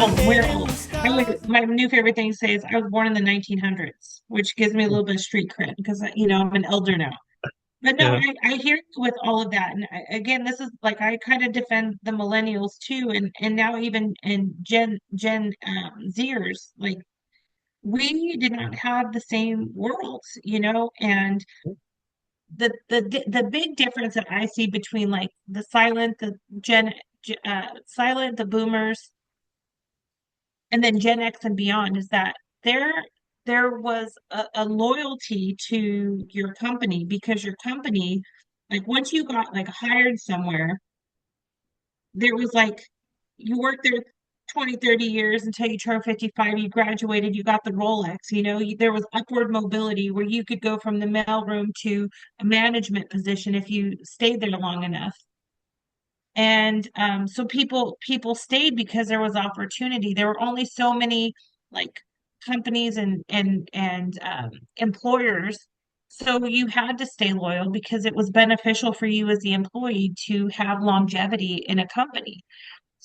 Oh, we're old. My new favorite thing to say is I was born in the 1900s, which gives me a little bit of street cred because I'm an elder now. But no, Yeah. I hear you with all of that. And again, this is like I kind of defend the millennials too, and now even in Gen Zers, like we did not have the same worlds, and the big difference that I see between like the silent, silent, the boomers, and then Gen X and beyond is that there there was a loyalty to your company because your company, like once you got like hired somewhere, there was like you worked there 20, 30 years until you turned 55, you graduated, you got the Rolex, there was upward mobility where you could go from the mailroom to a management position if you stayed there long enough. And so people stayed because there was opportunity. There were only so many like companies and employers. So you had to stay loyal because it was beneficial for you as the employee to have longevity in a company.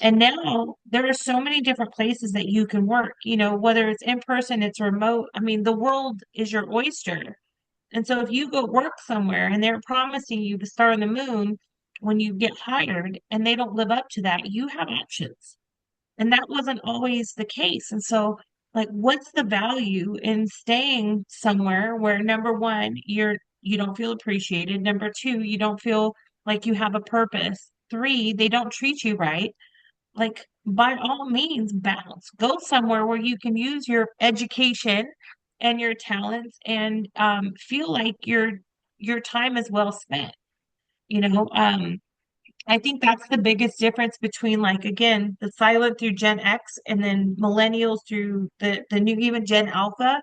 And now there are so many different places that you can work, whether it's in person, it's remote. I mean, the world is your oyster. And so if you go work somewhere and they're promising you the star on the moon when you get hired and they don't live up to that, you have options. And that wasn't always the case. And so like what's the value in staying somewhere where number one, you don't feel appreciated. Number two, you don't feel like you have a purpose. Three, they don't treat you right. Like by all means bounce, go somewhere where you can use your education and your talents and feel like your time is well spent you know I think that's the biggest difference between like again the silent through Gen X and then millennials through the new even Gen Alpha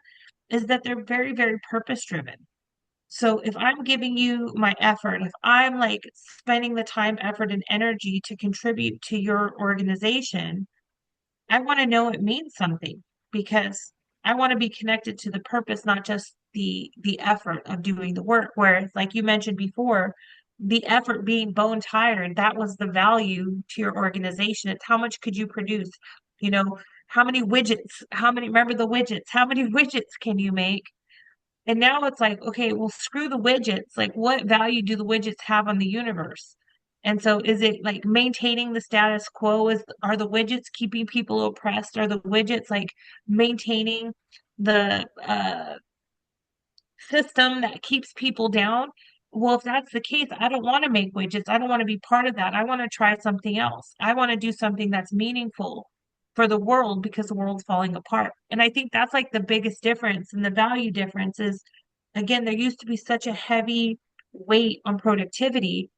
is that they're very very purpose driven. So if I'm giving you my effort, if I'm like spending the time, effort, and energy to contribute to your organization, I want to know it means something because I want to be connected to the purpose, not just the effort of doing the work. Where, like you mentioned before, the effort being bone tired, that was the value to your organization. It's how much could you produce? You know, how many widgets, remember the widgets, how many widgets can you make? And now it's like, okay, well, screw the widgets. Like, what value do the widgets have on the universe? And so, is it like maintaining the status quo? Are the widgets keeping people oppressed? Are the widgets like maintaining the system that keeps people down? Well, if that's the case, I don't want to make widgets. I don't want to be part of that. I want to try something else. I want to do something that's meaningful for the world because the world's falling apart. And I think that's like the biggest difference and the value difference is again, there used to be such a heavy weight on productivity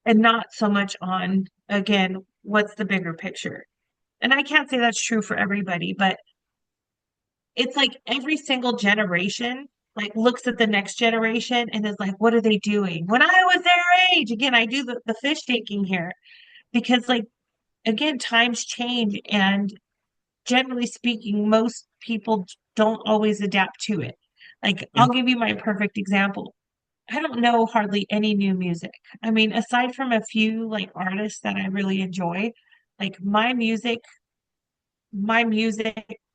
and not so much on, again, what's the bigger picture. And I can't say that's true for everybody, but it's like every single generation like looks at the next generation and is like, what are they doing? When I was their age, again, I do the fish taking here because like again, times change and generally speaking, most people don't always adapt to it. Like Yeah. I'll give you my perfect example. I don't know hardly any new music. I mean, aside from a few like artists that I really enjoy, like my music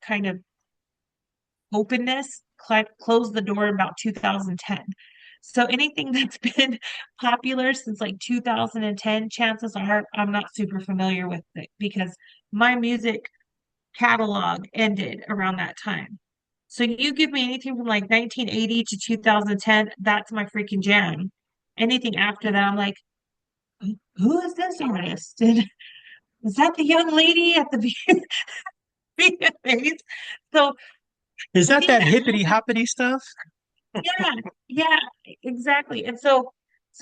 kind of openness closed the door in about 2010. So anything that's been popular since like 2010, chances are I'm not super familiar with it because my music catalog ended around that time. So you give me anything from like 1980 to 2010, that's my freaking jam. Anything after that, I'm like, who is this artist? And is that the young lady at the VMAs? So Is I that think that that hippity hoppity stuff? yeah, yeah, exactly. And so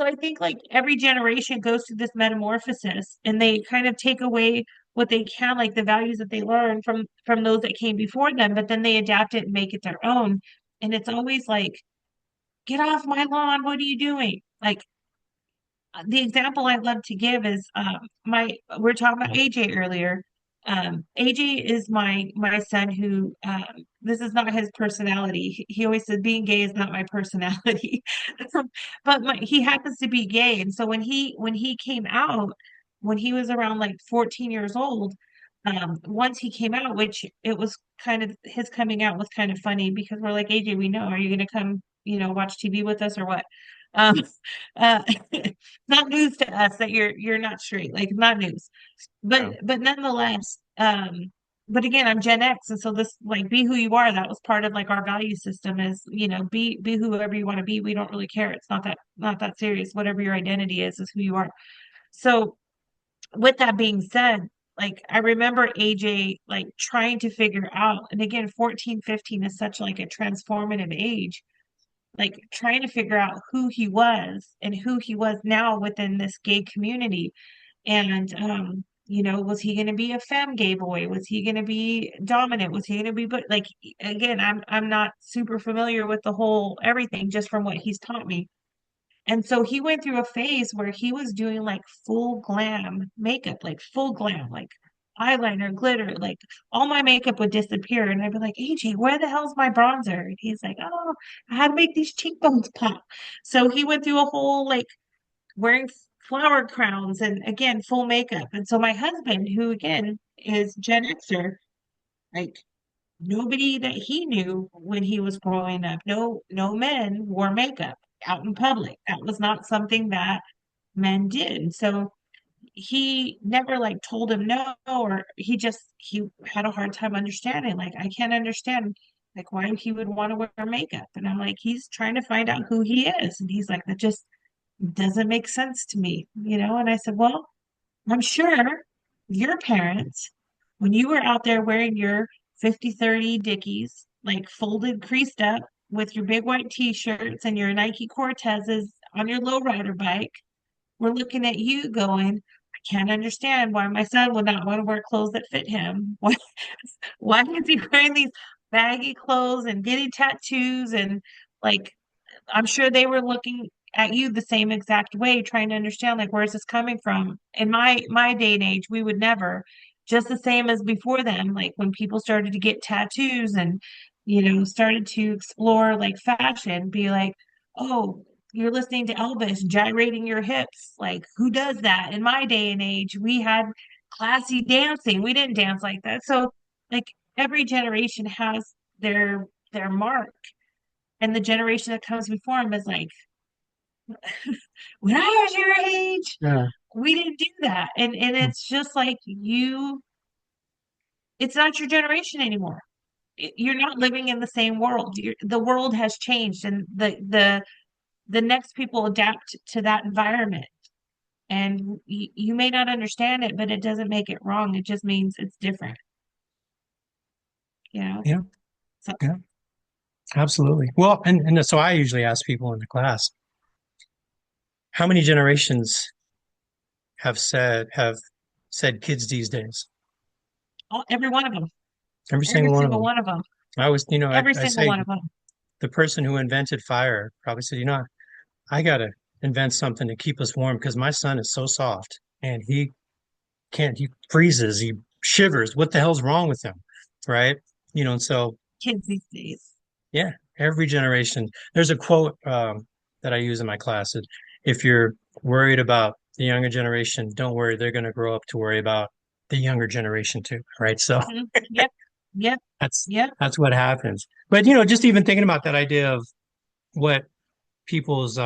I think like every generation goes through this metamorphosis and they kind of take away what they can, like the values that they learn from those that came before them, but then they adapt it and make it their own. And it's always like, get off my lawn, what are you doing? Like the example I love to give is my we are talking about AJ earlier. AJ is my son who this is not his personality. He always says being gay is not my personality. But he happens to be gay. And so when he came out, when he was around like 14 years old, once he came out, which it was kind of his coming out was kind of funny because we're like, AJ, we know, are you gonna come, watch TV with us or what? Um, it's not news to us that you're not straight, like not news. But Yeah. but nonetheless, but again, I'm Gen X, and so this like be who you are, that was part of like our value system is, be whoever you want to be. We don't really care. It's not that serious. Whatever your identity is who you are. So with that being said, like I remember AJ like trying to figure out, and again, 14, 15 is such like a transformative age, like trying to figure out who he was and who he was now within this gay community. And was he going to be a femme gay boy? Was he going to be dominant? Was he going to be but like again, I'm not super familiar with the whole everything just from what he's taught me. And so he went through a phase where he was doing like full glam makeup, like full glam, like eyeliner, glitter, like all my makeup would disappear. And I'd be like, AJ, where the hell's my bronzer? And he's like, oh, I had to make these cheekbones pop. So he went through a whole like wearing flower crowns and again, full makeup. And so my husband, who again is Gen Xer, like nobody that he knew when he was growing up, no men wore makeup out in public. That was not something that men did. So he never like told him no, or he had a hard time understanding. Like I can't understand like why he would want to wear makeup. And I'm like, he's trying to find out who he is. And he's like, that just doesn't make sense to me. And I said, well, I'm sure your parents, when you were out there wearing your 50/30 Dickies, like folded, creased up with your big white t-shirts and your Nike Cortezes on your lowrider bike, were looking at you going, I can't understand why my son would not want to wear clothes that fit him. Why is he wearing these baggy clothes and getting tattoos and like I'm sure they were looking at you the same exact way, trying to understand like where's this coming from. In my day and age, we would never, just the same as before them, like when people started to get tattoos and started to explore like fashion, be like, oh, you're listening to Elvis gyrating your hips. Like, who does that? In my day and age, we had classy dancing. We didn't dance like that. So, like every generation has their mark and the generation that comes before him is like, when I was your age, Yeah. we didn't do that. And it's just like it's not your generation anymore. You're not living in the same world. The world has changed and the next people adapt to that environment. And you may not understand it, but it doesn't make it wrong. It just means it's different, you know? Yeah. So, Yeah. Absolutely. Well, and so I usually ask people in the class, how many generations have said kids these days? every one of them, Every every single one of single them. one of them, I was, every I single say one of them. the person who invented fire probably said, I gotta invent something to keep us warm because my son is so soft and he freezes, he shivers. What the hell's wrong with him? Right? And so Kids these days. yeah, every generation. There's a quote that I use in my class that if you're worried about the younger generation, don't worry, they're going to grow up to worry about the younger generation too, right? So Mhm. Yep. Yep. that's Yep. that's what happens. But just even thinking about that idea of what people's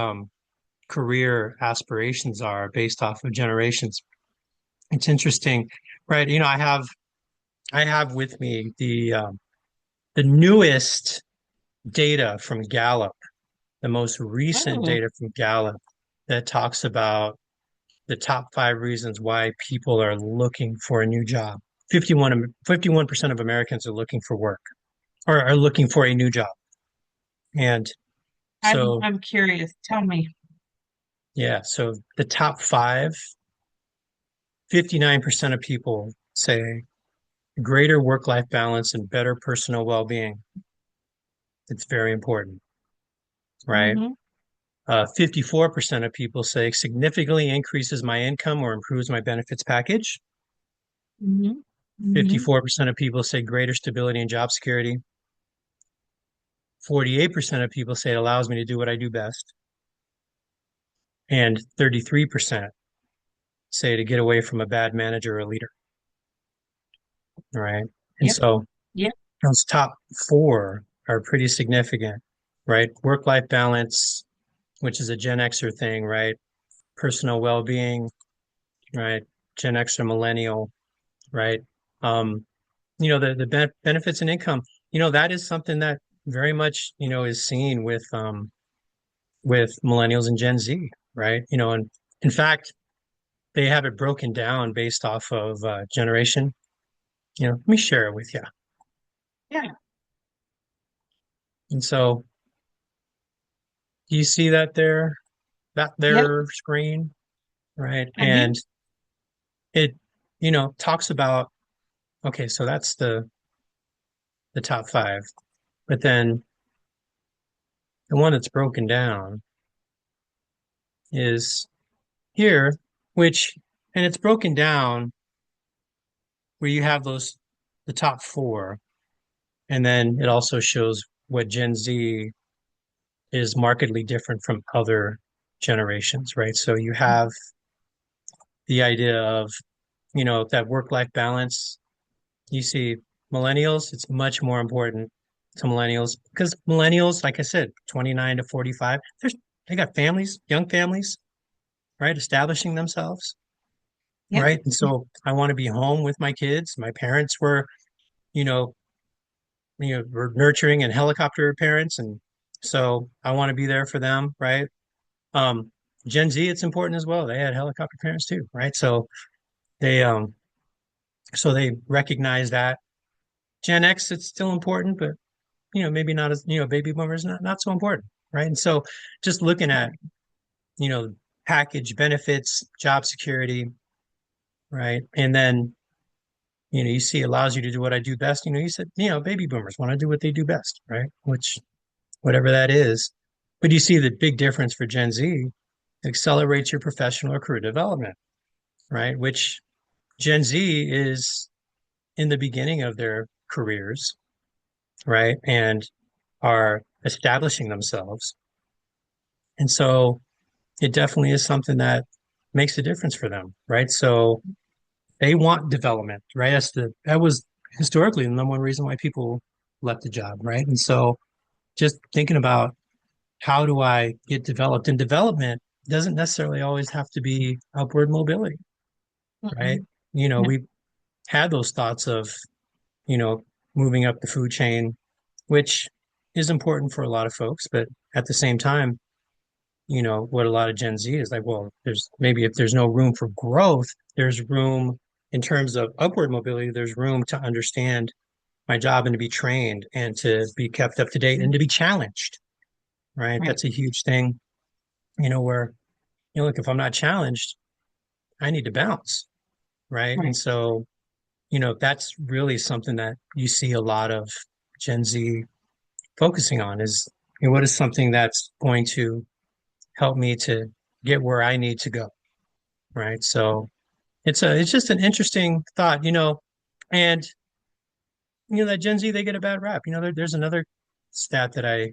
career aspirations are based off of generations, it's interesting, right? I have with me the newest data from Gallup, the most recent Oh, data from Gallup that talks about the top five reasons why people are looking for a new job. 51% of Americans are looking for work or are looking for a new job. And I'm so, I'm curious. Tell me. yeah, so the top five, 59% of people say greater work-life balance and better personal well-being. It's very important, right? Mm-hmm. 54% of people say significantly increases my income or improves my benefits package. Mm-hmm. Mm-hmm. 54% of people say greater stability and job security. 48% of people say it allows me to do what I do best. And 33% say to get away from a bad manager or leader. right? And Yep. so Yep. those top four are pretty significant, right? Work-life balance, which is a Gen Xer thing, right? Personal well-being, right? Gen Xer millennial, right? Um, the benefits and income, that is something that very much, is seen with millennials and Gen Z, right? And in fact, they have it broken down based off of generation. Let me share it with you. Yeah. And so you see that there, that Yep. their screen, right? I do. And it, talks about, okay, so that's the top five. But then the one that's broken down is here, which, and it's broken down where you have the top four, and then it also shows what Gen Z is markedly different from other generations, right? So you have the idea of, that work-life balance. You see millennials, it's much more important to millennials because millennials, like I said, 29 to 45, they got families, young families, right? Establishing themselves, Yep. right? And so I want to be home with my kids. My parents were, you know, were nurturing and helicopter parents, and so I want to be there for them, right? Um, Gen Z, it's important as well. They had helicopter parents too, right? They um so they recognize that. Gen X, it's still important, but maybe not as, baby boomers not so important, right? And so just looking at, Right. you know, package benefits, job security, right? And then, you see allows you to do what I do best. You said, baby boomers want to do what they do best, right? Which whatever that is. But you see the big difference for Gen Z accelerates your professional or career development, right? Which Gen Z is in the beginning of their careers, right? And are establishing themselves. And so it definitely is something that makes a difference for them, right? So they want development, right? That was historically the number one reason why people left the job, right? And so just thinking about how do I get developed? And development doesn't necessarily always have to be upward mobility, right? Mm-mm. No. We had those thoughts of, you know, moving up the food chain, which is important for a lot of folks, but at the same time, what a lot of Gen Z is like, well, there's maybe if there's no room for growth, there's room in terms of upward mobility, there's room to understand my job and to be trained and to be kept up to date and to be challenged, right? Right. That's a huge thing, where, look, if I'm not challenged, I need to bounce, right? And Right. so, that's really something that you see a lot of Gen Z focusing on is, what is something that's going to help me to get where I need to go, right? So it's just an interesting thought, and that Gen Z they get a bad rap. There's another stat that I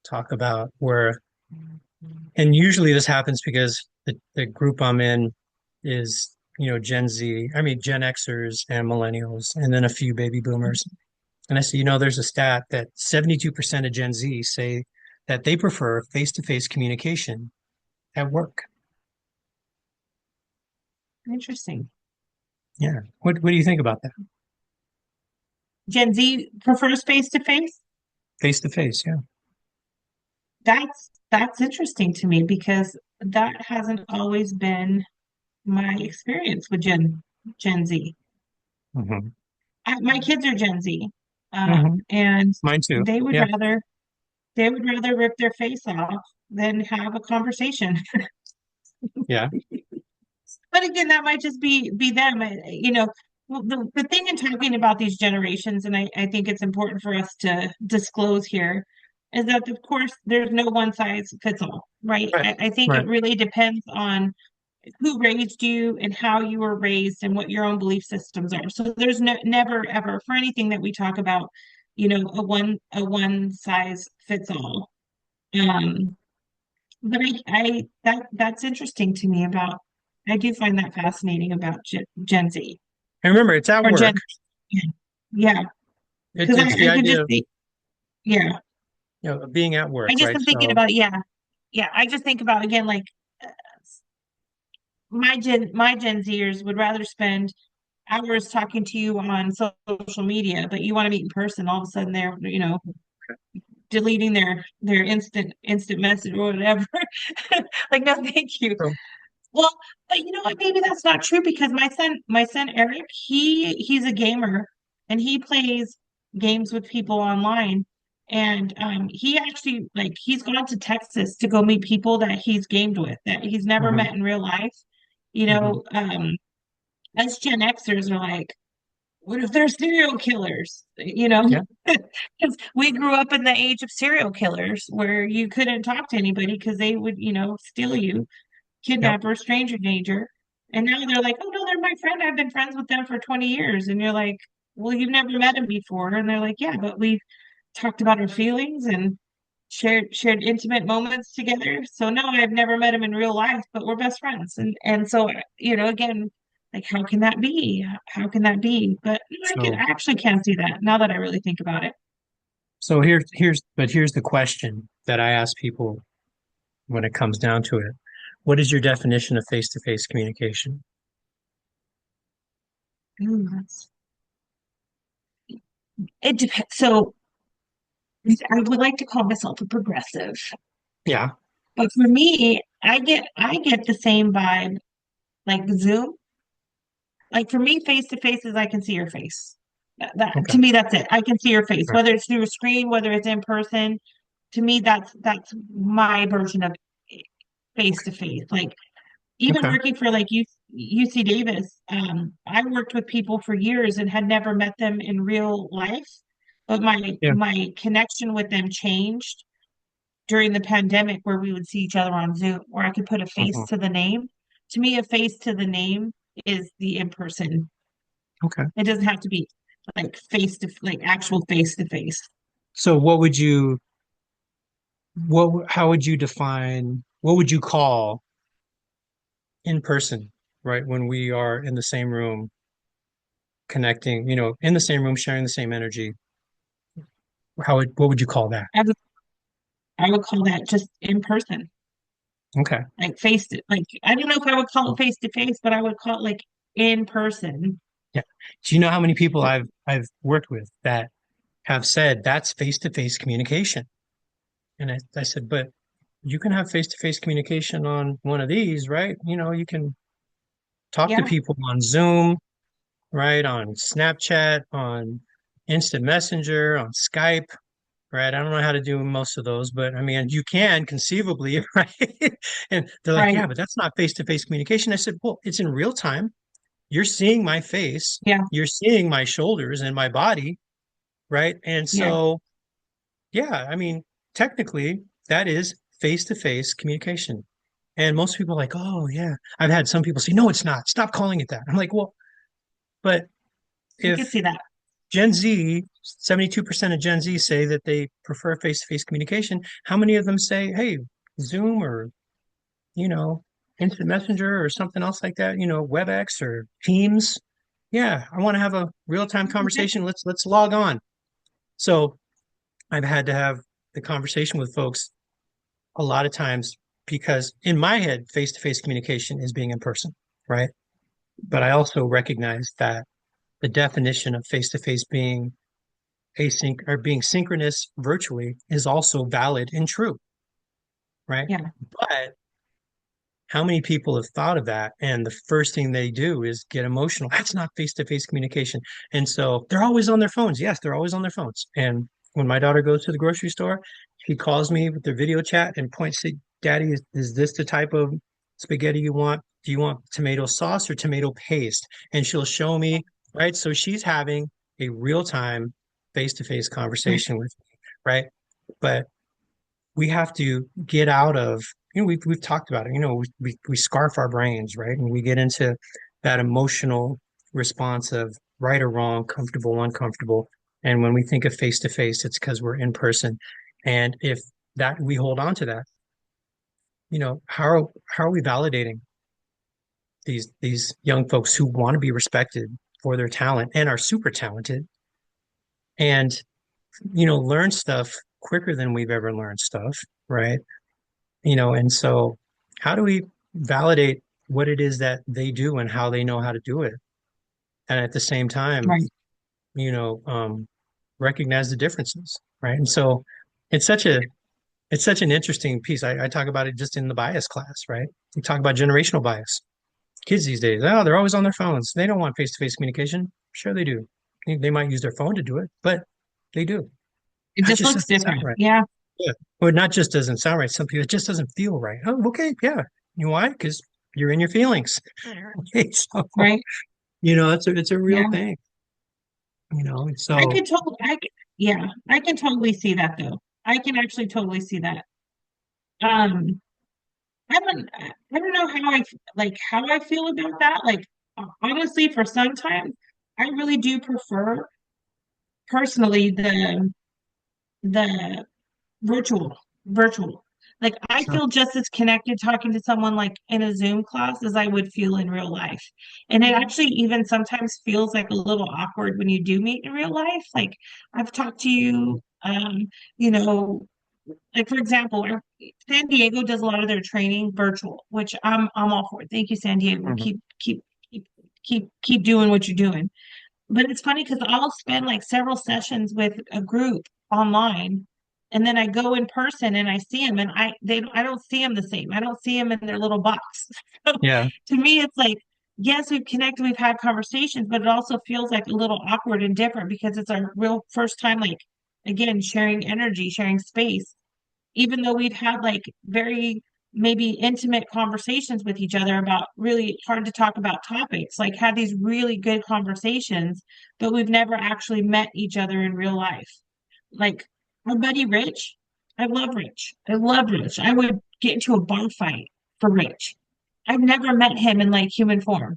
talk about where, and usually this happens because the group I'm in is Gen Z, I mean Gen Xers and millennials, and then a few baby boomers. And I see, there's a stat that 72% of Gen Z say that they prefer face-to-face communication at work. Interesting. Yeah. What do you think about that? Gen Z prefers face to face. Face to face, yeah. That's interesting to me because that hasn't always been my experience with Gen Z. Hmm. My kids are Gen Z, Hmm. and Mine too. they would Yeah. rather they would rather rip their face off than have a conversation. Yeah. But again, that might just be them. Well, the thing in talking about these generations, and I think it's important for us to disclose here, is that of course there's no one size fits all, right? Right. I think it Right. really depends on who raised you and how you were raised and what your own belief systems are. So there's never ever for anything that we talk about, a one size fits all. Um, but that's interesting to me about I do find that fascinating about Gen Z And remember, it's at or work. Yeah. Yeah. Because It's the I could idea just of, think, yeah. being at work, I just right? am thinking So, about, yeah. Yeah. I just think about, again, like uh, my Gen Zers would rather spend hours talking to you on social media, but you want to meet in person. All of a sudden, they're deleting their instant message or whatever. Like, no, thank you. so Well, but you know what? Maybe that's not true because my son Eric, he's a gamer and he plays games with people online. And he actually like he's gone to Texas to go meet people that he's gamed with that he's never mhm, met in real life. You mhm. know, us Gen Xers are like, what if they're serial killers? Yeah, Because we grew up in the age of serial killers where you couldn't talk to anybody because they would, steal you, yep. kidnapper, stranger danger. And now they're like, oh no, they're my friend. I've been friends with them for 20 years. And you're like, well, you've never met them before. And they're like, yeah, but we've talked about our feelings and shared intimate moments together. So no, I've never met him in real life, but we're best friends. And so, again, like how can that be? How can that be? But I So, actually can't see that now that I really think about it. here's the question that I ask people when it comes down to it. What is your definition of face-to-face communication? Ooh, it depends. So I would like to call myself a progressive. Yeah. But for me, I get the same vibe like Zoom. Like for me, face to face is I can see your face. Okay. To me, that's it. I can see your face, Right. whether it's through a screen, whether it's in person. To me, that's my version of face to face. Like even Okay. working for like UC Davis, I worked with people for years and had never met them in real life, but my Yeah. my connection with them changed during the pandemic where we would see each other on Zoom, where I could put a face Mhm. to the name. To me, a face to the name is the in person. Okay. It doesn't have to be like face to like actual face to face. So how would you define, what would you call in person, right? When we are in the same room, connecting, in the same room, sharing the same energy. What would you call that? I would call that just in person, Okay. like face to like. I don't know if I would call it face to face, but I would call it like in person. Yeah. Do you know how many people I've worked with that have said that's face-to-face communication? And I said, but you can have face-to-face communication on one of these, right? You can talk to Yeah, people on Zoom, right? On Snapchat, on Instant Messenger, on Skype, right? I don't know how to do most of those, but I mean, you can conceivably, right? And they're like, right. yeah, but that's not face-to-face communication. I said, well, it's in real time. You're seeing my face, Yeah, you're seeing my shoulders and my body, right? And yeah. so, yeah, I mean, technically, that is face-to-face communication. And most people are like, oh, yeah. I've had some people say, no, it's not. Stop calling it that. I'm like, well, but I could if see that. Gen Z, 72% of Gen Z say that they prefer face-to-face communication, how many of them say, hey, Zoom or, you know, Instant Messenger or something else like that, WebEx or Teams? Yeah, I want to have a real-time conversation. Let's log on. So I've had to have the conversation with folks a lot of times because in my head, face-to-face communication is being in person, right? But I also recognize that the definition of face-to-face being async or being synchronous virtually is also valid and true, right? Yeah, But how many people have thought of that? And the first thing they do is get emotional. That's not face-to-face communication. And so they're always on their phones. Yes, they're always on their phones. And when my daughter goes to the grocery store, she calls me with their video chat and points to, Daddy, is this the type of spaghetti you want? Do you want tomato sauce or tomato paste? And she'll show me, right? So she's having a real-time face-to-face right. conversation with me, right? But we have to get out of, we've talked about it, we scarf our brains, right? And we get into that emotional response of right or wrong, comfortable, uncomfortable. And when we think of face to face, it's because we're in person. And if that we hold on to that, how are we validating these young folks who want to be respected for their talent and are super talented and, learn stuff quicker than we've ever learned stuff, right? And so how do we validate what it is that they do and how they know how to do it? And at the same time, Right. you know, um, recognize the differences, right? And so it's such a it's such an interesting piece. I talk about it just in the bias class, right? We talk about generational bias. Kids these days, oh, they're always on their phones. They don't want face-to-face communication. Sure, they do. They might use their phone to do it, but they do. It That just just looks doesn't sound different. right. Yeah. Yeah. Or not just doesn't sound right. Some people, it just doesn't feel right. Oh, okay, yeah. You know why? Because you're in your feelings. Okay, so Right. it's a real Yeah. thing. And I so could totally, yeah, I can totally see that though. I can actually totally see that. Um, I don't know how I feel about that. Like, honestly, for sometimes I really do prefer personally the virtual virtual. Like, I sure. feel just as connected talking to someone like in a Zoom class as I would feel in real life. And it actually even sometimes feels like a little awkward when you do meet in real life. Like, I've talked to you, you know, like for example, San Diego does a lot of their training virtual, which I'm all for. Thank you, San Diego. Mhm. Keep keep doing what you're doing. But it's funny because I'll spend like several sessions with a group online, and then I go in person and I see them, and I don't see them the same. I don't see them in their little box. So Yeah, to me, it's like, yes, we've connected, we've had conversations, but it also feels like a little awkward and different because it's our real first time, like again, sharing energy, sharing space, even though we've had like very maybe intimate conversations with each other about really hard to talk about topics, like had these really good conversations, but we've never actually met each other in real life. Like our buddy Rich, I love Rich. I love Rich. I would get into a bar fight for Rich. I've never met him in like human form.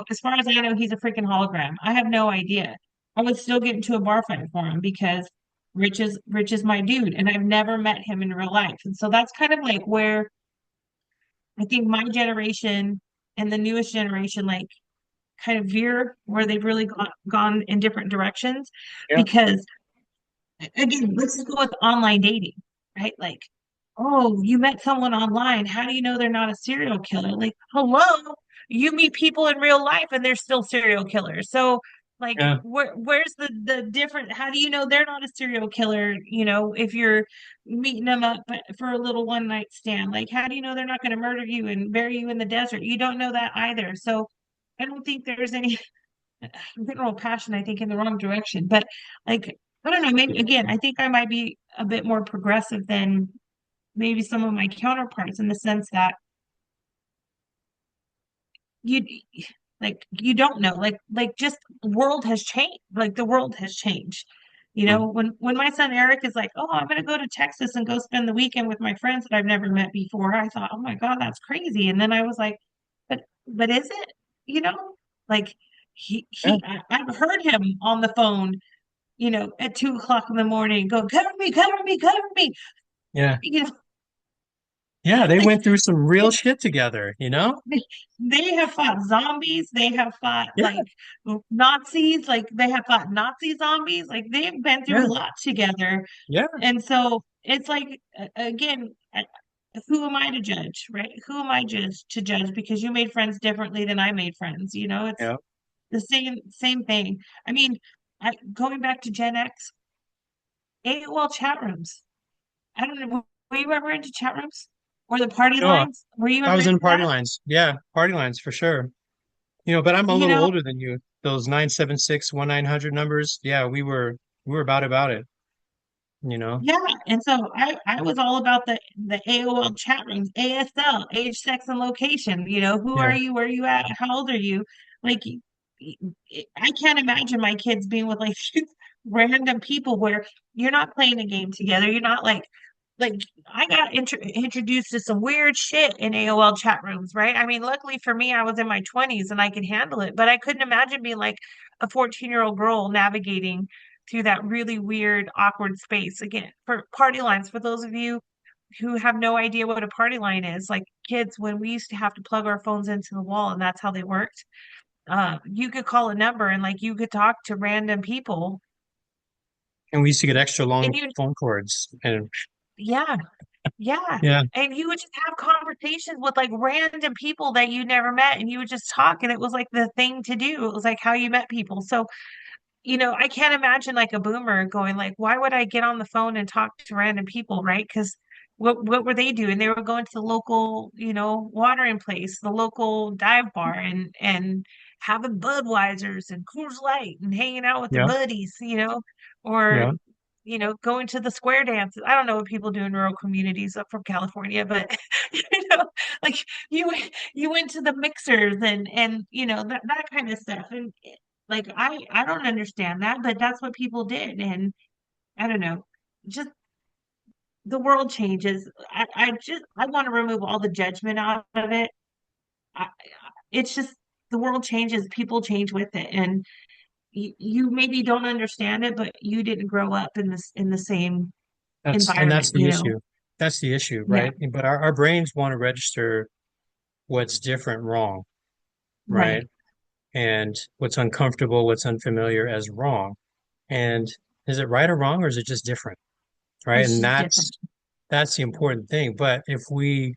As far as I know, he's a freaking hologram. I have no idea. I would still get into a bar fight for him because Rich is my dude, and I've never met him in real life. And so that's kind of like where I think my generation and the newest generation like kind of veer where they've really gone in different directions yeah, because again, let's just go with online dating, right? Like, oh, you met someone online. How do you know they're not a serial killer? Like, hello, you meet people in real life and they're still serial killers. So, like, yeah, where's the different? How do you know they're not a serial killer? If you're meeting them up for a little one night stand, like, how do you know they're not going to murder you and bury you in the desert? You don't know that either. So, I don't think there's any literal passion, I think, in the wrong direction. But like, I don't know, maybe again, I think I might be a bit more progressive than maybe some of my counterparts in the sense that you you don't know. Like just world has changed. Like the world has changed. mm, When my son Eric is like, oh, I'm gonna go to Texas and go spend the weekend with my friends that I've never met before, I thought, oh my God, that's crazy. And then I was like, but is it? You know, like yeah, I've heard him on the phone, at 2 o'clock in the morning, go, cover me, cover me, cover me. yeah, You know, yeah. They like went through some real they, shit together. they have fought zombies, they have fought Yeah, like Nazis, like they have fought Nazi zombies, like they've been through yeah, a lot together. yeah, And so it's like, again, who am I to judge, right? Who am I just to judge because you made friends differently than I made friends? It's yeah. the same thing. I mean, going back to Gen X, AOL chat rooms. I don't know. Were you ever into chat rooms or the party No, lines? Were you I ever was into in party that? lines. Yeah, party lines for sure. But I'm a You little know, older than you. Those 976 1900 numbers. Yeah, we were about it. yeah. And so I was all about the AOL chat rooms, ASL, age, sex, and location. Who are Yeah, you? Where are you at? How old are you? Like, I can't imagine my kids being with like random people where you're not playing a game together. You're not like I got introduced to some weird shit in AOL chat rooms, right? I mean, luckily for me, I was in my 20s and I could handle it, but I couldn't imagine being like a 14-year-old girl navigating through that really weird, awkward space. Again, for party lines, for those of you who have no idea what a party line is, like kids, when we used to have to plug our phones into the wall and that's how they worked. you could call a number and like you could talk to random people And we used to get extra and long you, phone cords. And yeah, yeah. yeah, And you would just have conversations with like random people that you never met and you would just talk and it was like the thing to do. It was like how you met people. So, I can't imagine like a boomer going like, why would I get on the phone and talk to random people, right? Because what were they doing? They were going to the local, watering place, the local dive bar and having Budweisers and Coors Light and hanging out with their yeah, buddies, or yeah. going to the square dances. I don't know what people do in rural communities up from California, but you know, like you went to the mixers and that kind of stuff. And like I don't understand that, but that's what people did. And I don't know. Just the world changes. I want to remove all the judgment out of it. I, it's just the world changes, people change with it, and you maybe don't understand it, but you didn't grow up in the same That's environment, the issue. That's the issue, Yeah, right? But our brains want to register what's different wrong, right? right. And what's uncomfortable, what's unfamiliar as wrong. And is it right or wrong, or is it just different, right? It's And just different. that's the important thing. But if we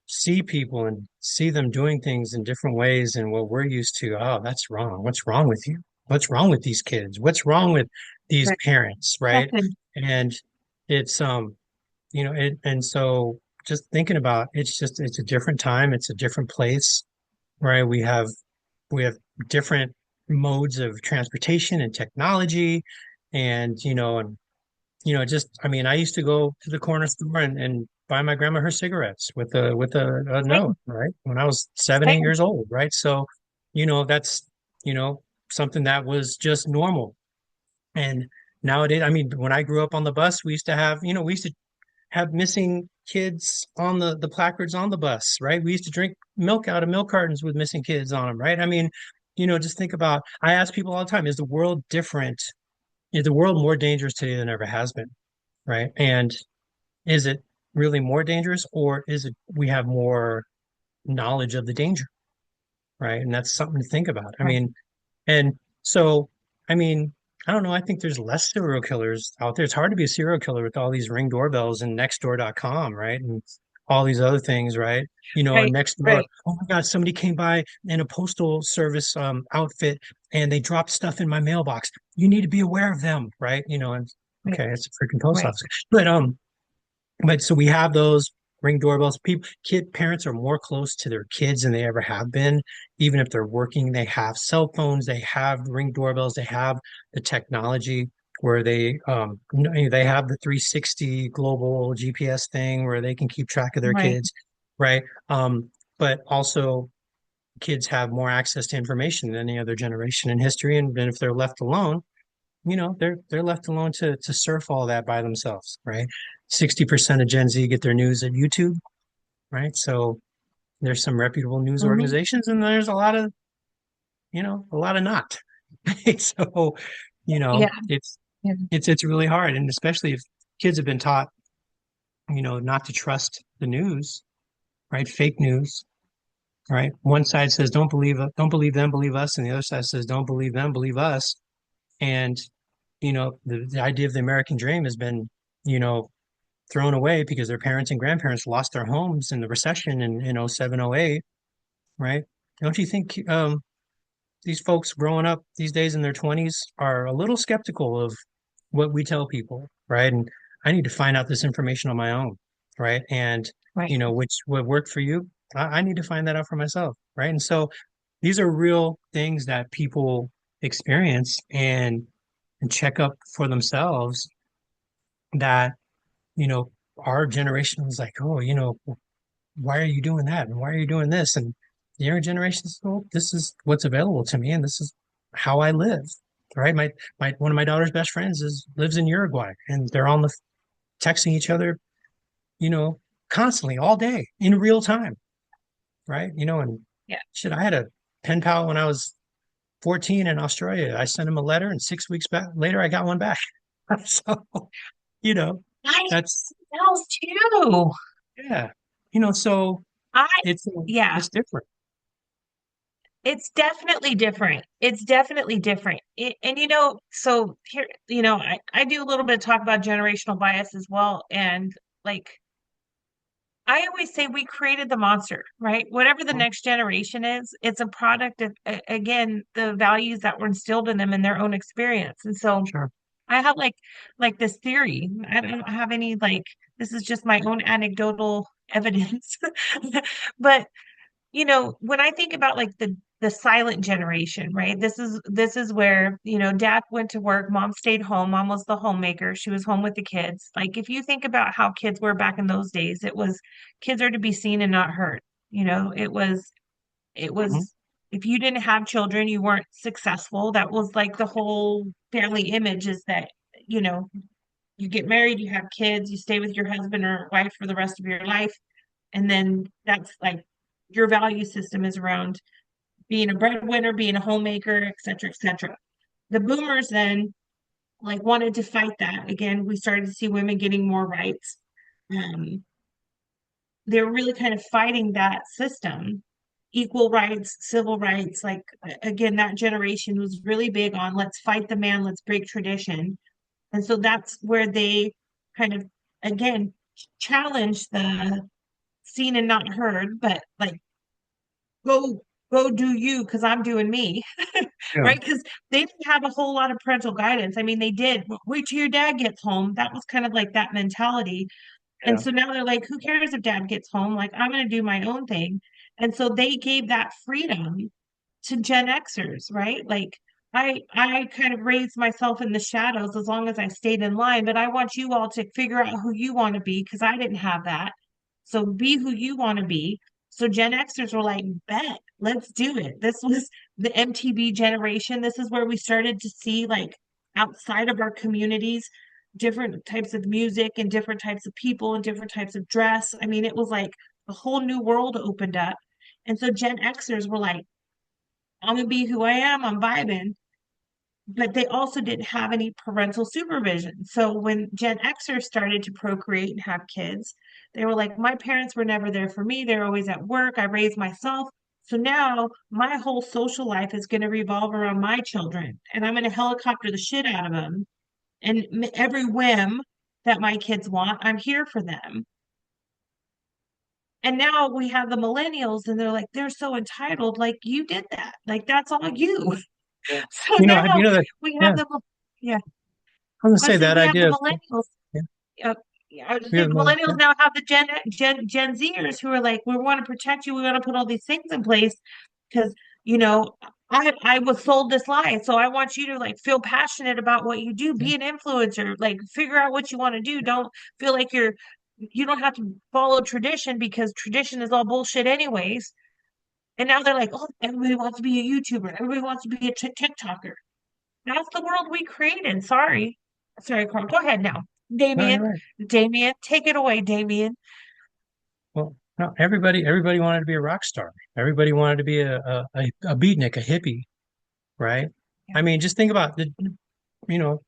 see people and see them doing things in different ways than what we're used to, oh, that's wrong. What's wrong with you? What's wrong with these kids? What's wrong with these Right. parents, right? Nothing. And it's and so just thinking about it's a different time, it's a different place, right? We have different modes of transportation and technology, and just I mean, I used to go to the corner store and buy my grandma her cigarettes with a note, Same, right? When I was 7, 8 years same. old, right? So, that's you know something that was just normal. And nowadays, I mean, when I grew up on the bus, we used to have missing kids on the placards on the bus, right? We used to drink milk out of milk cartons with missing kids on them, right? I mean, just think about, I ask people all the time, is the world different? Is the world more dangerous today than ever has been, right? And is it really more dangerous, or is it we have more knowledge of the danger, right? And that's something to think about. I Right. mean, and so, I mean, I don't know. I think there's less serial killers out there. It's hard to be a serial killer with all these Ring doorbells and Nextdoor.com, right? And all these other things, right? And Right. Nextdoor, Right. oh my God, somebody came by in a postal service outfit and they dropped stuff in my mailbox. You need to be aware of them, right? And Right. okay, it's a freaking post Right. office. But so we have those Ring doorbells. Parents are more close to their kids than they ever have been. Even if they're working, they have cell phones, they have Ring doorbells, they have the technology where they have the 360 global GPS thing where they can keep track of their Right. kids, right? But also kids have more access to information than any other generation in history. And then if they're left alone, they're left alone to surf all that by themselves, right? 60% of Gen Z get their news at YouTube, right? So there's some reputable news Hmm. organizations, and there's a lot of not. So, Yeah. Yeah. it's really hard, and especially if kids have been taught, not to trust the news, right? Fake news, right? One side says don't believe them, believe us, and the other side says don't believe them, believe us. And the idea of the American dream has been, you know, thrown away because their parents and grandparents lost their homes in the recession in 07, 08, right? Don't you think these folks growing up these days in their 20s are a little skeptical of what we tell people, right? And I need to find out this information on my own, right? And, Right. which what worked for you, I need to find that out for myself, right? And so these are real things that people experience and check up for themselves that, you know, our generation was like, oh, why are you doing that? And why are you doing this? And the younger generation says, well, this is what's available to me, and this is how I live. Right? My one of my daughter's best friends lives in Uruguay, and they're on the texting each other, you know, constantly all day in real time. Right? And Yeah. shit, I had a pen pal when I was 14 in Australia. I sent him a letter, and 6 weeks back later, I got one back. So, you know, I that's else too. yeah. So I it's yeah. it's different. It's definitely different. It's definitely different. And so here, I do a little bit of talk about generational bias as well. And like I always say we created the monster, right? Whatever the Mhm. next generation is, it's a product of, again, the values that were instilled in them in their own experience. And so Sure. I have like this theory. I don't have any like this is just my own anecdotal evidence. But when I think about like the silent generation, right? This is where, dad went to work, mom stayed home, mom was the homemaker, she was home with the kids. Like if you think about how kids were back in those days, it was kids are to be seen and not heard. It Mhm. was if you didn't have children, you weren't successful. That was like the whole family image is that, you know, you get married, you have kids, you stay with your husband or wife for the rest of your life. And then that's like your value system is around being a breadwinner, being a homemaker, et cetera, et cetera. The boomers then like wanted to fight that. Again, we started to see women getting more rights. Um, they were really kind of fighting that system, equal rights, civil rights. Like again, that generation was really big on let's fight the man, let's break tradition. And so that's where they kind of again challenge the seen and not heard, but like go go do you because I'm doing me, Yeah. right? Because they didn't have a whole lot of parental guidance. I mean, they did wait till your dad gets home. That was kind of like that mentality. And Yeah. so now they're like, who cares if dad gets home? Like, I'm going to do my own thing. And so they gave that freedom to Gen Xers, right? Like, I kind of raised myself in the shadows as long as I stayed in line, but I want you all to figure out who you want to be because I didn't have that. So be who you want to be. So Gen Xers were like, bet, let's do it. This was the MTV generation. This is where we started to see like outside of our communities different types of music and different types of people and different types of dress. I mean, it was like a whole new world opened up. And so Gen Xers were like, I'm gonna be who I am, I'm vibing. But they also didn't have any parental supervision. So when Gen Xers started to procreate and have kids, they were like, my parents were never there for me. They're always at work. I raised myself. So now my whole social life is going to revolve around my children, and I'm going to helicopter the shit out of them. And every whim that my kids want, I'm here for them. And now we have the millennials, and they're like, they're so entitled. Like, you did that. Like, that's all you. Yeah. So You now know that, we yeah, have yeah, I was gonna I say say that we have the idea of, millennials. yeah, Yeah, I was just we have saying the moment, yeah, millennials now have the Gen Zers who are like, we want to protect you. We want to put all these things in place because you know I was sold this lie, so I want you to like feel passionate about what you do. yeah, Be an influencer. Like figure out what you want to do. Don't feel like you don't have to follow tradition because tradition is all bullshit anyways. And now they're like, oh, everybody wants to be a YouTuber. Everybody wants to be a TikToker. That's the world we created. Sorry, Carl. Go ahead now. no, you're Damien, right. Damien, take it away, Damien. Well, no, everybody wanted to be a rock star. Everybody wanted to be a beatnik, a hippie, right? Yeah, I mean, just think about you know,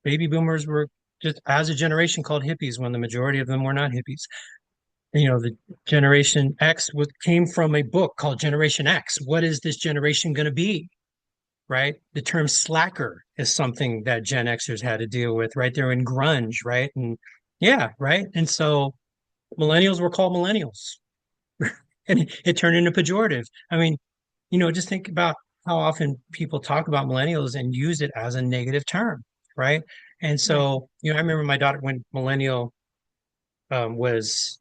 baby boomers were just as a generation called hippies when the majority of them were not hippies. The Generation X came from a book called Generation X. What is this generation going to be? Right? The term slacker is something that Gen Xers had to deal with, right? They're in grunge, right? And yeah, right. And so millennials were called millennials, and it turned into pejorative. I mean, just think about how often people talk about millennials and use it as a negative term, right? And right. so, I remember my daughter when millennial was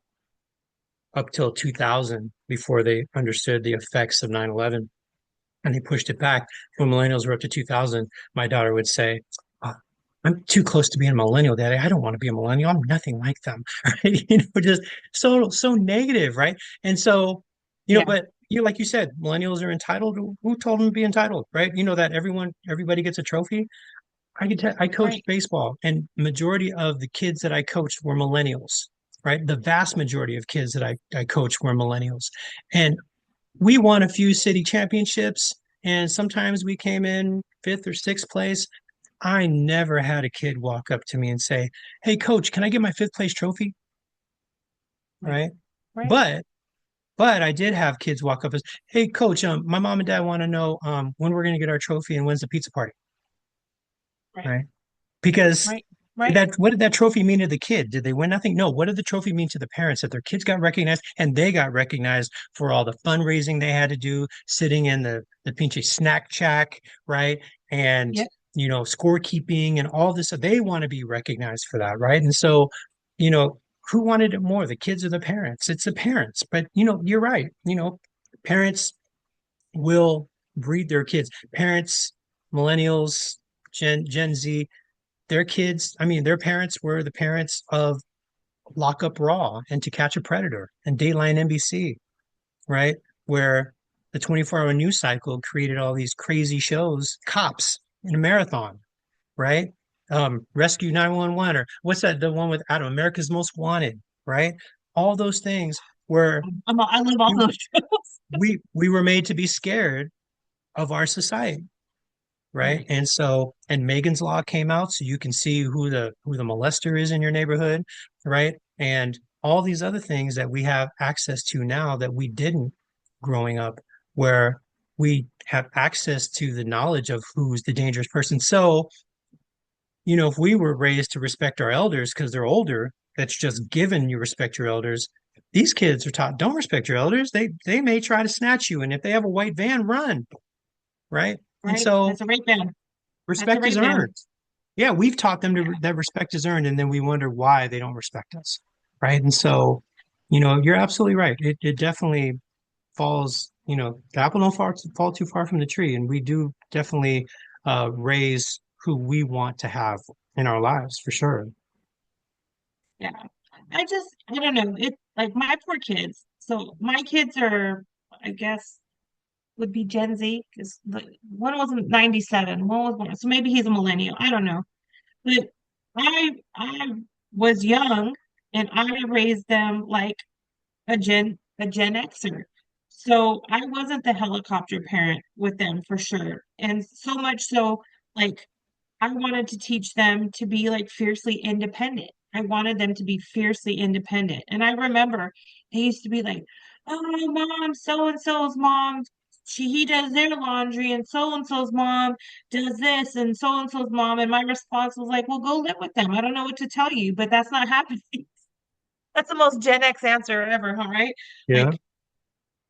up till 2000 before they understood the effects of 9/11 and they pushed it back. When millennials were up to 2000, my daughter would say, "Oh, I'm too close to being a millennial, Daddy. I don't want to be a millennial. I'm nothing like them." Right? Just so negative, right? And so, Yeah, but like you said, millennials are entitled. Who told them to be entitled, right? That everybody gets a trophy. I right. coached baseball, and majority of the kids that I coached were millennials, right? The vast majority of kids that I coached were millennials, and we won a few city championships, and sometimes we came in fifth or sixth place. I never had a kid walk up to me and say, "Hey, coach, can I get my fifth place trophy?" Right. Right? Right. But But I did have kids walk up and say, "Hey, coach, my mom and dad want to know when we're going to get our trophy and when's the pizza party?" Right. Right? Because Right. Right. that what did that trophy mean to the kid? Did they win nothing? No. What did the trophy mean to the parents that their kids got recognized and they got recognized for all the fundraising they had to do, sitting in the pinchy snack shack, right? And Yep. scorekeeping and all this. So they want to be recognized for that, right? And so, you know, who wanted it more, the kids or the parents? It's the parents. But you're right. Parents will breed their kids. Parents, millennials, Gen Z, their kids, I mean, their parents were the parents of Lock Up Raw and To Catch a Predator and Dateline NBC, right? Where the 24-hour news cycle created all these crazy shows, cops in a marathon, right? Rescue 911, or what's that? The one with Adam, America's Most Wanted, right? All those things where I love all we those shows. we were made to be scared of our society, right? Right. And so, and Megan's Law came out, so you can see who the molester is in your neighborhood, right? And all these other things that we have access to now that we didn't growing up, where we have access to the knowledge of who's the dangerous person. So, if we were raised to respect our elders because they're older, that's just given you respect your elders. These kids are taught don't respect your elders. They may try to snatch you, and if they have a white van, run, right? And Right. so That's a rape ban. That's a respect is rape ban. earned. Yeah, we've taught them Yeah. that respect is earned, and then we wonder why they don't respect us, right? And so, you're absolutely right. It definitely falls. The apple don't fall too far from the tree, and we do definitely raise who we want to have in our lives for sure. Yeah. I don't know. It like my poor kids. So my kids are, I guess, would be Gen Z because one was 97, one was born. So maybe he's a millennial. I don't know. But I was young and I raised them like a Gen Xer. So I wasn't the helicopter parent with them for sure. And so much so, like I wanted to teach them to be like fiercely independent. I wanted them to be fiercely independent. And I remember they used to be like, "Oh, mom, so and so's mom, he does their laundry, and so's mom does this, and so's mom." And my response was like, "Well, go live with them. I don't know what to tell you, but that's not happening." That's the most Gen X answer ever, huh, right? Yeah,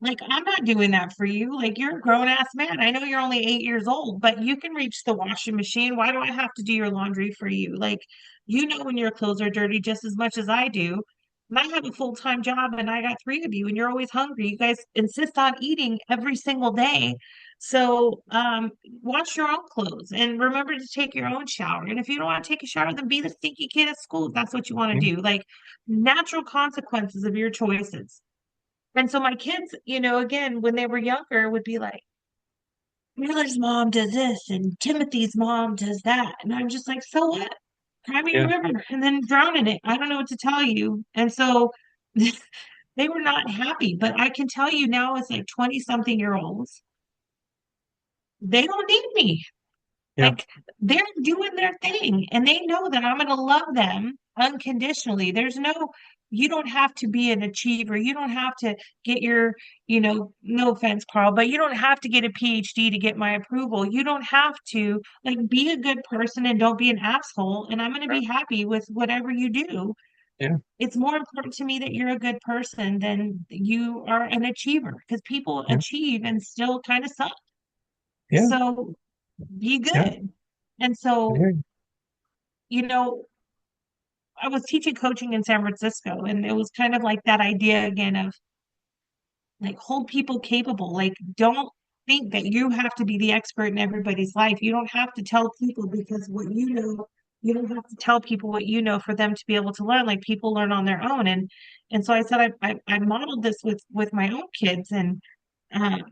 Like, I'm not doing that for you. Like, you're a grown ass man. I know you're only 8 years old, but you can reach the washing machine. Why do I have to do your laundry for you? Like, you know when your clothes are dirty just as much as I do. And I have a full-time job and I got three of you and you're always hungry. You guys insist on eating every single day. So, wash your own clothes and remember to take your own shower. And if you don't want to take a shower, then be the stinky kid at school if that's what you want to yeah, do. Like, natural consequences of your choices. And so my kids, again, when they were younger, would be like, Miller's mom does this and Timothy's mom does that. And I'm just like, so what? Cry me a yeah, river and then drown in it. I don't know what to tell you. And so they were not happy. But I can tell you now, as like 20 something year olds, they don't need me. yeah, Like they're doing their thing and they know that I'm going to love them unconditionally. You don't have to be an achiever. You don't have to get no offense, Carl, but you don't have to get a PhD to get my approval. You don't have to like be a good person and don't be an asshole. And I'm going to be happy with whatever you do. yeah, It's more important to me that you're a good person than you are an achiever because people yeah, achieve and still kind of suck. yeah, So be yeah. good. And I so hear you. you know, I was teaching coaching in San Francisco, and it was kind of like that idea again of like hold people capable. Like, don't think that you have to be the expert in everybody's life. You don't have to tell people because you don't have to tell people what you know for them to be able to learn. Like people learn on their own. And so I said I modeled this with my own kids, and um,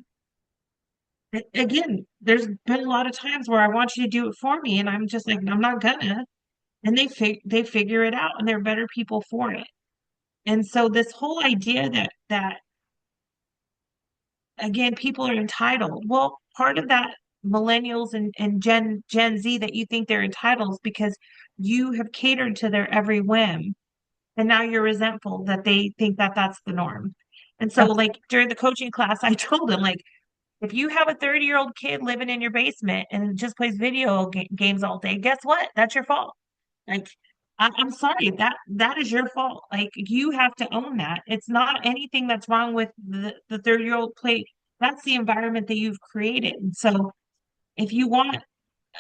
again, there's been a lot of times where I want you to do it for me, and I'm just like I'm not gonna. And they figure it out and they're better people for it. And so this whole idea that again people are entitled. Well, part of that millennials and Gen Z that you think they're entitled is because you have catered to their every whim and now you're resentful that they think that that's the norm. And so Yeah. like during the coaching class, I told him like, if you have a 30-year-old kid living in your basement and just plays video games all day, guess what? That's your fault. Like, I'm sorry, that is your fault. Like, you have to own that. It's not anything that's wrong with the 30-year-old play. That's the environment that you've created. And so, if you want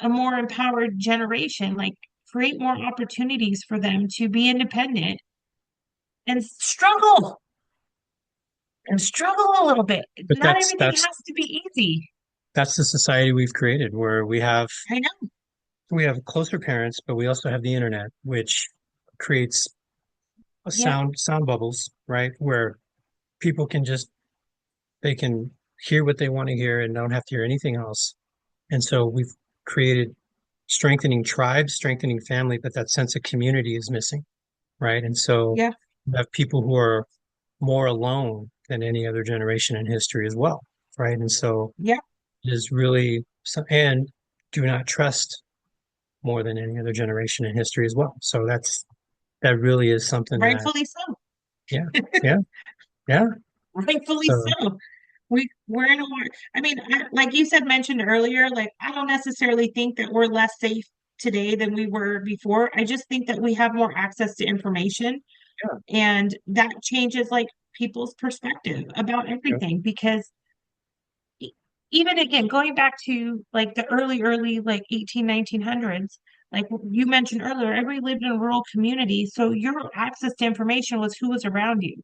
a more empowered generation, like, create more opportunities for them to be independent and struggle a little bit. But Not everything has to be easy. that's the society we've created where I know. we have closer parents, but we also have the internet, which creates a Yeah. sound bubbles, right? Where people can just they can hear what they want to hear and don't have to hear anything else. And so we've created strengthening tribes, strengthening family, but that sense of community is missing, right? And so Yeah. you have people who are more alone than any other generation in history as well, right? And so Yeah. it is really, and do not trust more than any other generation in history as well. So that really is something that, Rightfully so. yeah, yeah, yeah. Rightfully So so. We're in a war. I mean, like you said, mentioned earlier, like I don't necessarily think that we're less safe today than we were before. I just think that we have more access to information, yeah, and that changes like people's perspective about yeah, everything. Because e- even again, going back to like the early like 1900s, like you mentioned earlier, everybody lived in a rural community, so your access to information was who was around you.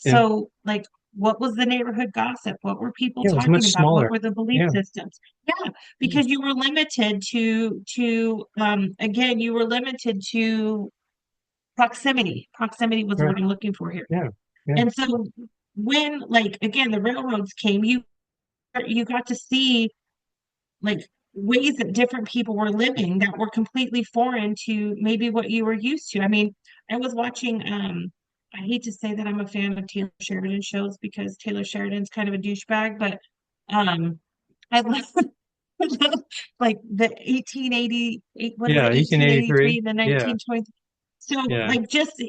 yeah, So, like, what was the neighborhood gossip? What were people yeah. It was talking much about? What smaller. were the belief Yeah, systems? Yeah, yeah, because you were limited to again, you were limited to proximity. Proximity was the right. word I'm looking for here. Yeah, yeah, And so when like again the railroads came, you got to see like ways that different people were living that were completely foreign to maybe what you were used to. I mean, I was watching I hate to say that I'm a fan of Taylor Sheridan shows because Taylor Sheridan's kind of a douchebag, but um I love like the 1888, what is yeah. it, 1883. 1883 and the Yeah, 1920. So yeah. like just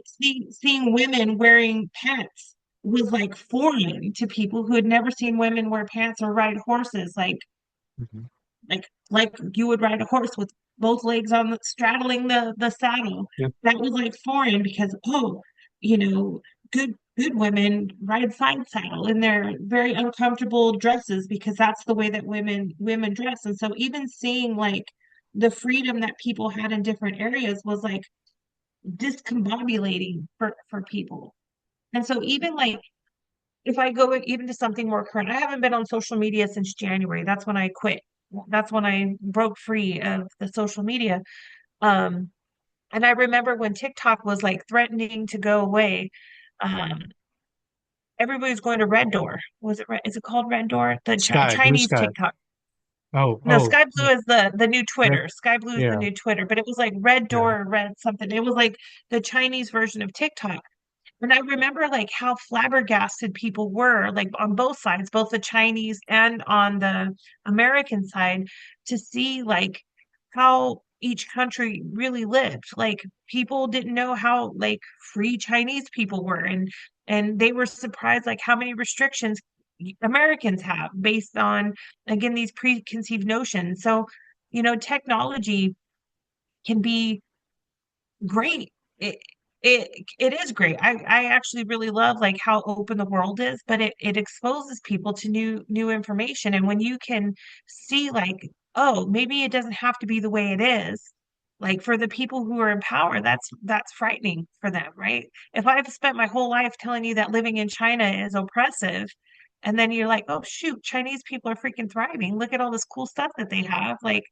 seeing women wearing pants was like foreign to people who had never seen women wear pants or ride horses. Mhm. Like you would ride a horse with both legs on straddling the saddle. Yeah, That was like foreign because oh, you know, good women ride side saddle in their very uncomfortable dresses because that's the way that women dress. And so even seeing like the freedom that people had in different areas was like discombobulating for people. And so even like if I go even to something more current, I haven't been on social media since January. That's when I quit. That's when I broke free of the social media. Um, and I remember when TikTok was like threatening to go away, um, everybody was going to Red Door. Was it Red? Is it called Red Door? The blue Chinese sky. TikTok. Oh, No, oh, Sky Blue is the new red. Twitter. Sky Blue is the Yeah, new Twitter, but it was like Red yeah. Door or Red something. It was like the Chinese version of TikTok. And I remember like how flabbergasted people were, like on both sides, both the Chinese and on the American side, to see like how each country really lived. Like people didn't know how like free Chinese people were, and they were surprised like how many restrictions Americans have based on again these preconceived notions. So, technology can be great. It is great. I actually really love like how open the world is, but it exposes people to new information. And when you can see like, oh, maybe it doesn't have to be the way it is. Like for the people who are in power, that's frightening for them, right? If I've spent my whole life telling you that living in China is oppressive, and then you're like, oh shoot, Chinese people are freaking thriving. Look at all this cool stuff that they have. Like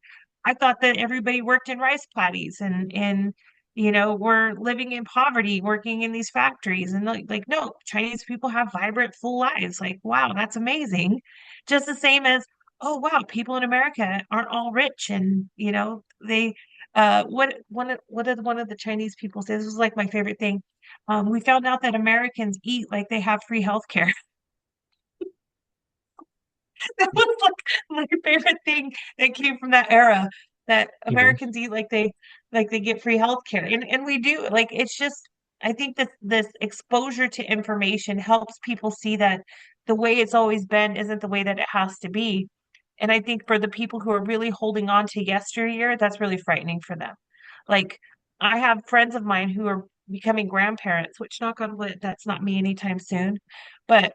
I thought that everybody worked in rice paddies and we're living in poverty, working in these factories. And like, no, Chinese people have vibrant, full lives. Like, wow, that's amazing. Just the same as, oh, wow, people in America aren't all rich. And, they, what did one of the Chinese people say? This was like my favorite thing. We found out that Americans eat like they have free healthcare. That was like my favorite thing that came from that era that Yeah. Americans eat like they get free healthcare. And we do. Like it's just I think that this exposure to information helps people see that the way it's always been isn't the way that it has to be. And I think for the people who are really holding on to yesteryear, that's really frightening for them. Like, I have friends of mine who are becoming grandparents, which knock on wood, that's not me anytime soon. But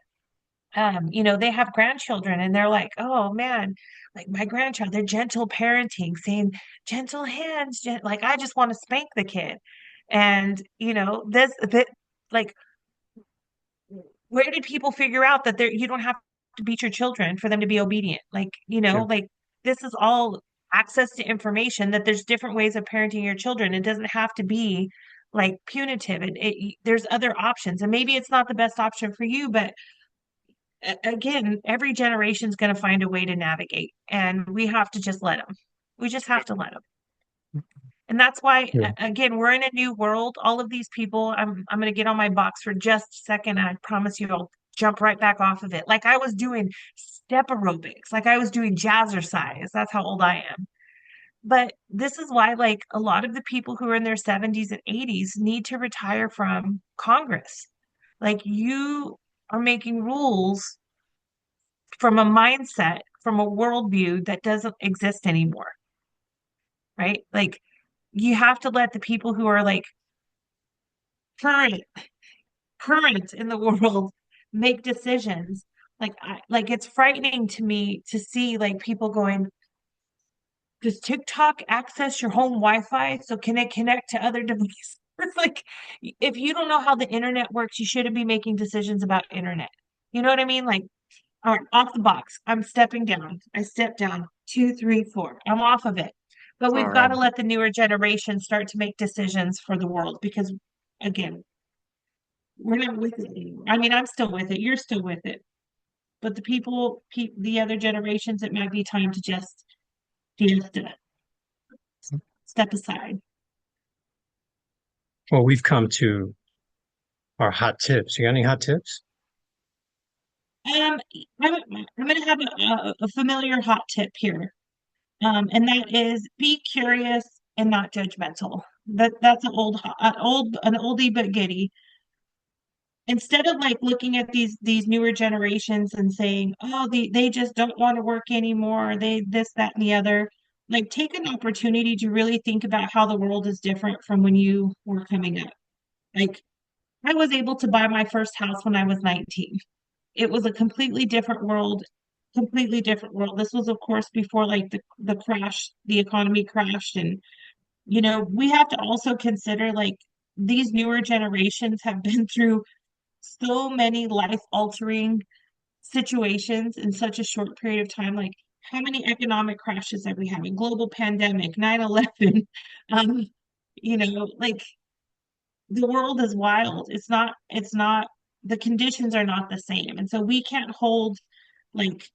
they have grandchildren and they're like, oh man, like my grandchild, they're gentle parenting, saying gentle hands, like I just want to spank the kid. And like, where did people figure out that you don't have to beat your children for them to be obedient? Like, Yeah. like this is all access to information that there's different ways of parenting your children. It doesn't have to be like punitive. There's other options, and maybe it's not the best option for you, but again, every generation's going to find a way to navigate, and we have to just let them. We just have to let them. And that's why, Yeah. again, we're in a new world. All of these people, I'm going to get on my box for just a second, and I promise you, I'll jump right back off of it. Like I was doing step aerobics, like I was doing jazzercise. That's how old I am. But this is why, like, a lot of the people who are in their 70s and 80s need to retire from Congress. Like, you are making rules from a mindset, from a worldview that doesn't exist anymore, right? Like, you have to let the people who are like current, current in the world make decisions. Like it's frightening to me to see like people going, does TikTok access your home Wi-Fi? So can it connect to other devices? It's like if you don't know how the internet works, you shouldn't be making decisions about internet. You know what I mean? Like, all right, off the box. I'm stepping down. I step down. Two, three, four. I'm off of it. But All we've got right. to let the newer generation start to make decisions for the world because, again, we're not with it anymore. I mean, I'm still with it. You're still with it. But the other generations, it might be time to just step aside. Well, we've come to our hot tips. You got any hot tips? Um, I'm going to have a familiar hot tip here. And that is be curious and not judgmental. That's an oldie but goodie. Instead of like looking at these newer generations and saying, oh, they just don't want to work anymore, they this, that, and the other, like take an opportunity to really think about how the world is different from when you were coming up. Like I was able to buy my first house when I was 19. It was a completely different world, completely different world. This was, of course, before like the crash, the economy crashed. And, we have to also consider like these newer generations have been through so many life altering situations in such a short period of time. Like, how many economic crashes have we had? A global pandemic, 9/11. Um, like the world is wild. It's not, the conditions are not the same. And so we can't hold like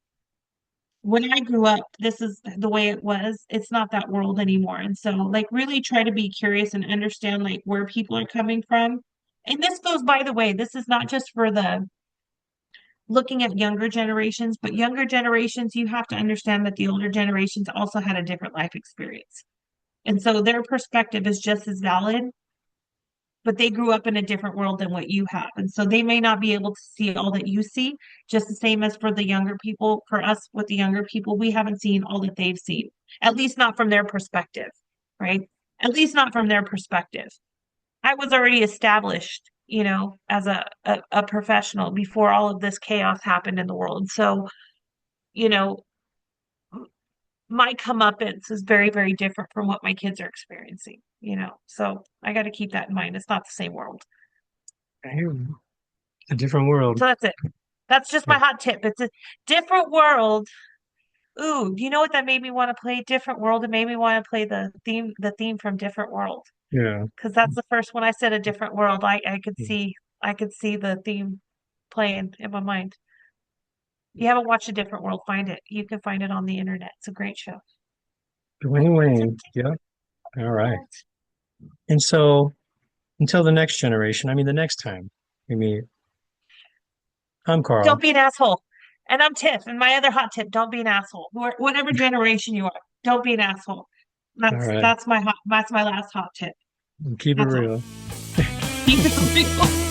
when I grew up, this is the way it was. It's not that world anymore. And so like really try to be curious and understand like where people are coming from. And this goes, by the way, this is not just for the looking at younger generations, but younger generations, you have to understand that the older generations also had a different life experience. And so their perspective is just as valid, but they grew up in a different world than what you have. And so they may not be able to see all that you see, just the same as for the younger people. For us, with the younger people, we haven't seen all that they've seen, at least not from their perspective, right? At least not from their perspective. I was already established, as a professional before all of this chaos happened in the world. So, you know, my comeuppance is very, very different from what my kids are experiencing. So I got to keep that in mind. It's not the same world. Hey, a different world. So that's it. That's just Yeah. my hot tip. It's a different world. Ooh, do you know what that made me want to play? Different World. It made me want to play the theme from Different World. Yeah. Because that's the first one I said, a different world. I could see the theme playing in my mind. If you haven't watched A Different World, find it. You can find it on the internet. It's a great show. Dwayne It's a Wayne. Yeah. different All right. world. And so until the next generation, I mean, the next time we meet, I'm Don't Carl. be an asshole. And I'm Tiff. And my other hot tip, don't be an asshole. Whatever generation you are, don't be an asshole. All That's right. that's my last hot tip. Keep it That's all. real. He was real